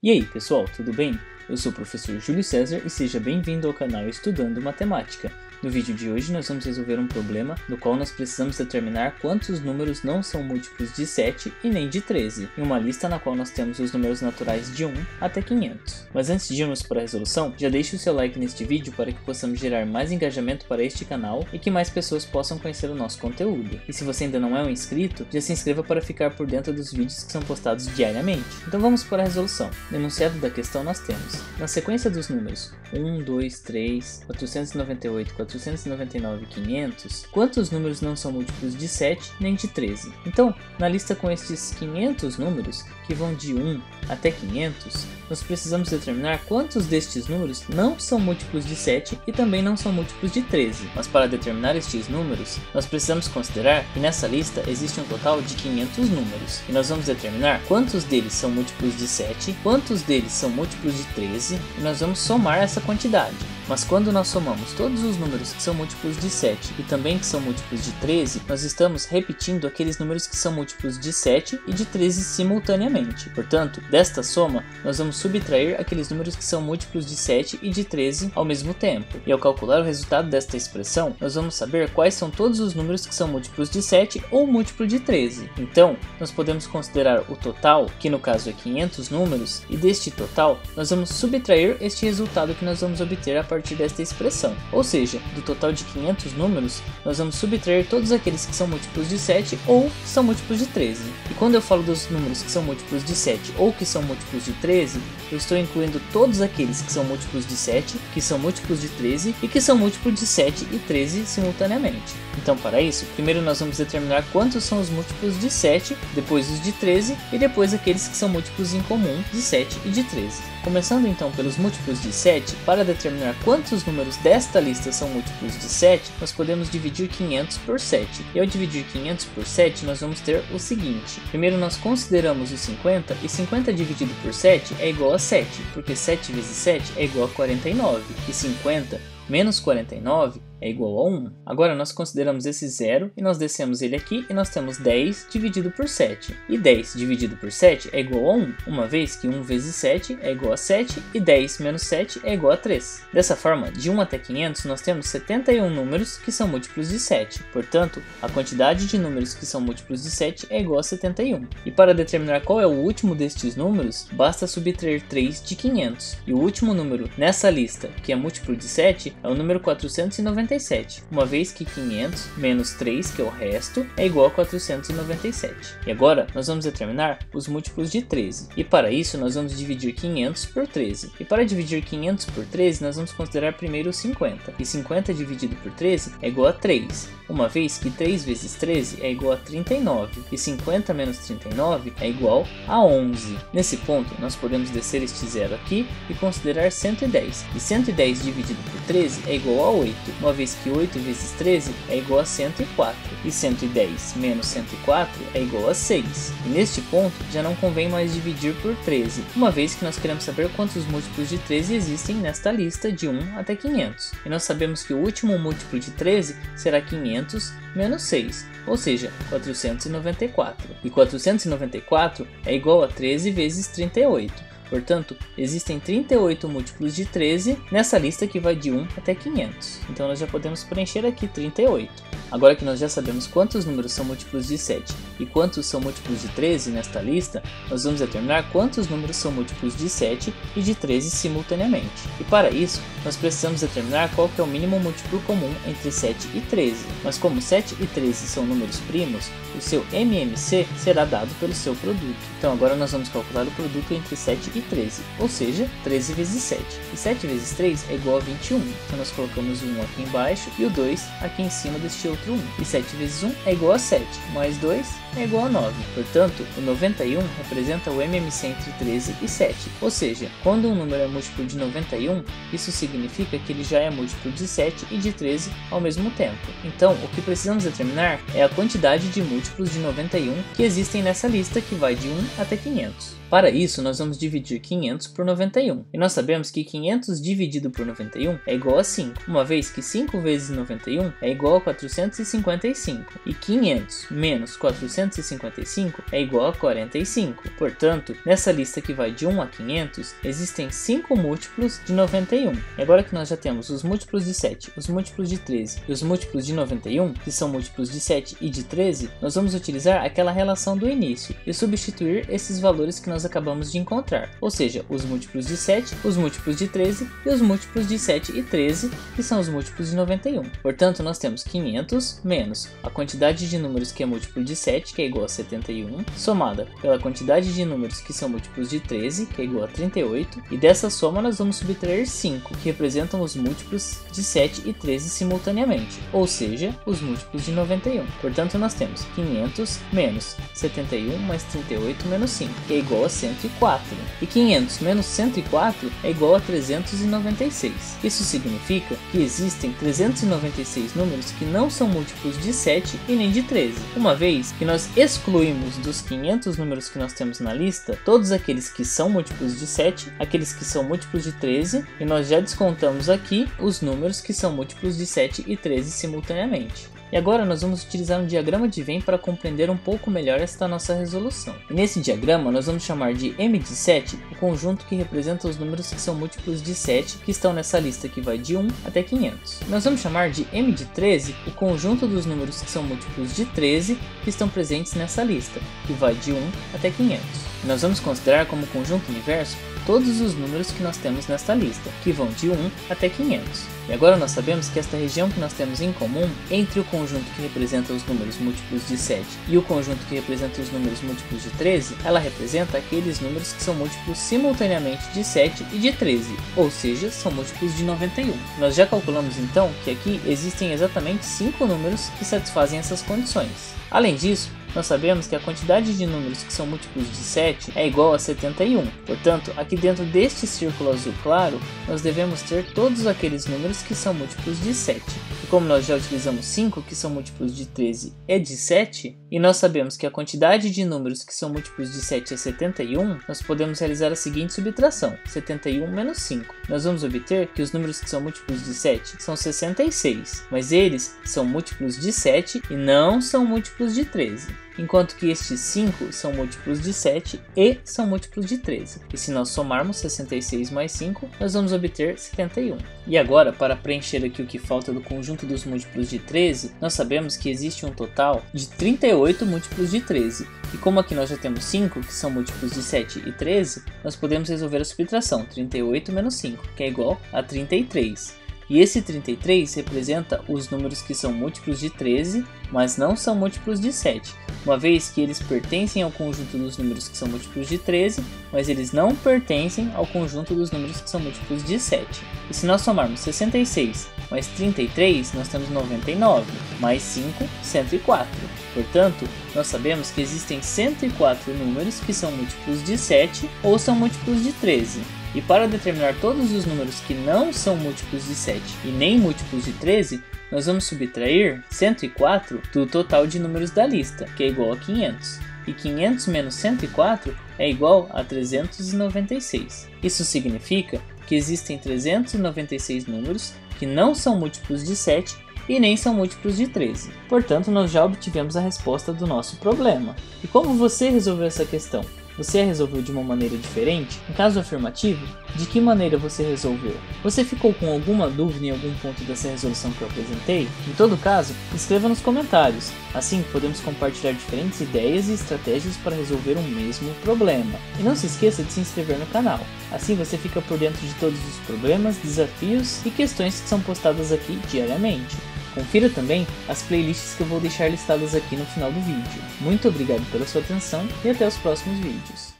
E aí pessoal, tudo bem? Eu sou o professor Júlio César e seja bem-vindo ao canal Estudando Matemática. No vídeo de hoje nós vamos resolver um problema no qual nós precisamos determinar quantos números não são múltiplos de 7 e nem de 13, em uma lista na qual nós temos os números naturais de 1 até 500. Mas antes de irmos para a resolução, já deixe o seu like neste vídeo para que possamos gerar mais engajamento para este canal e que mais pessoas possam conhecer o nosso conteúdo. E se você ainda não é um inscrito, já se inscreva para ficar por dentro dos vídeos que são postados diariamente. Então vamos para a resolução. No enunciado da questão nós temos, na sequência dos números 1, 2, 3, 498, 499 e 500, quantos números não são múltiplos de 7 nem de 13? Então, na lista com estes 500 números, que vão de 1 até 500, nós precisamos determinar quantos destes números não são múltiplos de 7 e também não são múltiplos de 13. Mas para determinar estes números, nós precisamos considerar que nessa lista existe um total de 500 números. E nós vamos determinar quantos deles são múltiplos de 7, quantos deles são múltiplos de 13, e nós vamos somar essa quantidade. Mas quando nós somamos todos os números que são múltiplos de 7 e também que são múltiplos de 13, nós estamos repetindo aqueles números que são múltiplos de 7 e de 13 simultaneamente. Portanto, desta soma, nós vamos subtrair aqueles números que são múltiplos de 7 e de 13 ao mesmo tempo. E ao calcular o resultado desta expressão, nós vamos saber quais são todos os números que são múltiplos de 7 ou múltiplo de 13. Então, nós podemos considerar o total, que no caso é 500 números, e deste total, nós vamos subtrair este resultado que nós vamos obter a partir desta expressão. Ou seja, do total de 500 números, nós vamos subtrair todos aqueles que são múltiplos de 7 ou que são múltiplos de 13. E quando eu falo dos números que são múltiplos de 7 ou que são múltiplos de 13, eu estou incluindo todos aqueles que são múltiplos de 7, que são múltiplos de 13 e que são múltiplos de 7 e 13 simultaneamente. Então, para isso, primeiro nós vamos determinar quantos são os múltiplos de 7, depois os de 13 e depois aqueles que são múltiplos em comum de 7 e de 13. Começando então pelos múltiplos de 7, para determinar quantos números desta lista são múltiplos de 7, nós podemos dividir 500 por 7. E ao dividir 500 por 7, nós vamos ter o seguinte. Primeiro nós consideramos o 50, e 50 dividido por 7 é igual a 7, porque 7 vezes 7 é igual a 49, e 50 menos 49 é igual a 1. Agora nós consideramos esse zero e nós descemos ele aqui e nós temos 10 dividido por 7. E 10 dividido por 7 é igual a 1, uma vez que 1 vezes 7 é igual a 7 e 10 menos 7 é igual a 3. Dessa forma, de 1 até 500 nós temos 71 números que são múltiplos de 7. Portanto, a quantidade de números que são múltiplos de 7 é igual a 71. E para determinar qual é o último destes números, basta subtrair 3 de 500. E o último número nessa lista, que é múltiplo de 7, é o número 497, uma vez que 500 menos 3, que é o resto, é igual a 497. E agora nós vamos determinar os múltiplos de 13. E para isso nós vamos dividir 500 por 13. E para dividir 500 por 13 nós vamos considerar primeiro o 50. E 50 dividido por 13 é igual a 3, uma vez que 3 vezes 13 é igual a 39. E 50 menos 39 é igual a 11. Nesse ponto nós podemos descer este zero aqui e considerar 110. E 110 dividido por 13 é igual a 8, uma vez que 8 vezes 13 é igual a 104, e 110 menos 104 é igual a 6. E neste ponto já não convém mais dividir por 13, uma vez que nós queremos saber quantos múltiplos de 13 existem nesta lista de 1 até 500. E nós sabemos que o último múltiplo de 13 será 500 menos 6, ou seja, 494. E 494 é igual a 13 vezes 38. Portanto, existem 38 múltiplos de 13 nessa lista que vai de 1 até 500. Então nós já podemos preencher aqui 38. Agora que nós já sabemos quantos números são múltiplos de 7 e quantos são múltiplos de 13 nesta lista, nós vamos determinar quantos números são múltiplos de 7 e de 13 simultaneamente. E para isso, nós precisamos determinar qual que é o mínimo múltiplo comum entre 7 e 13. Mas como 7 e 13 são números primos, o seu MMC será dado pelo seu produto. Então agora nós vamos calcular o produto entre 7 e 13, ou seja, 13 vezes 7. E 7 vezes 3 é igual a 21. Então nós colocamos o 1 aqui embaixo e o 2 aqui em cima deste outro 1. E 7 vezes 1 é igual a 7, mais 2 é igual a 9. Portanto, o 91 representa o MMC entre 13 e 7. Ou seja, quando um número é múltiplo de 91, isso significa que ele já é múltiplo de 7 e de 13 ao mesmo tempo. Então, o que precisamos determinar é a quantidade de múltiplos de 91 que existem nessa lista que vai de 1 até 500. Para isso, nós vamos dividir 500 por 91. E nós sabemos que 500 dividido por 91 é igual a 5, uma vez que 5 vezes 91 é igual a 497. 455. E 500 menos 455 é igual a 45. Portanto, nessa lista que vai de 1 a 500, existem 5 múltiplos de 91. E agora que nós já temos os múltiplos de 7, os múltiplos de 13 e os múltiplos de 91, que são múltiplos de 7 e de 13, nós vamos utilizar aquela relação do início e substituir esses valores que nós acabamos de encontrar, ou seja, os múltiplos de 7, os múltiplos de 13 e os múltiplos de 7 e 13, que são os múltiplos de 91. Portanto, nós temos 500 menos a quantidade de números que é múltiplo de 7, que é igual a 71, somada pela quantidade de números que são múltiplos de 13, que é igual a 38, e dessa soma nós vamos subtrair 5, que representam os múltiplos de 7 e 13 simultaneamente, ou seja, os múltiplos de 91. Portanto, nós temos 500 menos 71 mais 38 menos 5, que é igual a 104. E 500 menos 104 é igual a 396. Isso significa que existem 396 números que não são múltiplos de 7 e nem de 13, uma vez que nós excluímos dos 500 números que nós temos na lista todos aqueles que são múltiplos de 7, aqueles que são múltiplos de 13, e nós já descontamos aqui os números que são múltiplos de 7 e 13 simultaneamente. E agora nós vamos utilizar um diagrama de Venn para compreender um pouco melhor esta nossa resolução. E nesse diagrama nós vamos chamar de M de 7 o conjunto que representa os números que são múltiplos de 7 que estão nessa lista que vai de 1 até 500. Nós vamos chamar de M de 13 o conjunto dos números que são múltiplos de 13 que estão presentes nessa lista, que vai de 1 até 500. E nós vamos considerar como conjunto universo todos os números que nós temos nesta lista, que vão de 1 até 500. E agora nós sabemos que esta região que nós temos em comum entre o conjunto que representa os números múltiplos de 7 e o conjunto que representa os números múltiplos de 13, ela representa aqueles números que são múltiplos simultaneamente de 7 e de 13, ou seja, são múltiplos de 91. Nós já calculamos então que aqui existem exatamente 5 números que satisfazem essas condições. Além disso, nós sabemos que a quantidade de números que são múltiplos de 7 é igual a 71. Portanto, aqui dentro deste círculo azul claro, nós devemos ter todos aqueles números que são múltiplos de 7. E como nós já utilizamos 5 que são múltiplos de 13 é de 7, e nós sabemos que a quantidade de números que são múltiplos de 7 é 71, nós podemos realizar a seguinte subtração: 71 menos 5. Nós vamos obter que os números que são múltiplos de 7 são 66, mas eles são múltiplos de 7 e não são múltiplos de 13. Enquanto que estes 5 são múltiplos de 7 e são múltiplos de 13. E se nós somarmos 66 mais 5, nós vamos obter 71. E agora, para preencher aqui o que falta do conjunto dos múltiplos de 13, nós sabemos que existe um total de 38 múltiplos de 13. E como aqui nós já temos 5, que são múltiplos de 7 e 13, nós podemos resolver a subtração, 38 menos 5, que é igual a 33. E esse 33 representa os números que são múltiplos de 13, mas não são múltiplos de 7, uma vez que eles pertencem ao conjunto dos números que são múltiplos de 13, mas eles não pertencem ao conjunto dos números que são múltiplos de 7. E se nós somarmos 66 mais 33, nós temos 99, mais 5, 104. Portanto, nós sabemos que existem 104 números que são múltiplos de 7 ou são múltiplos de 13. E para determinar todos os números que não são múltiplos de 7 e nem múltiplos de 13, nós vamos subtrair 104 do total de números da lista, que é igual a 500. E 500 menos 104 é igual a 396. Isso significa que existem 396 números que não são múltiplos de 7 e nem são múltiplos de 13. Portanto, nós já obtivemos a resposta do nosso problema. E como você resolveu essa questão? Você a resolveu de uma maneira diferente? Em caso afirmativo, de que maneira você resolveu? Você ficou com alguma dúvida em algum ponto dessa resolução que eu apresentei? Em todo caso, escreva nos comentários. Assim, podemos compartilhar diferentes ideias e estratégias para resolver um mesmo problema. E não se esqueça de se inscrever no canal. Assim você fica por dentro de todos os problemas, desafios e questões que são postadas aqui diariamente. Confira também as playlists que eu vou deixar listadas aqui no final do vídeo. Muito obrigado pela sua atenção e até os próximos vídeos.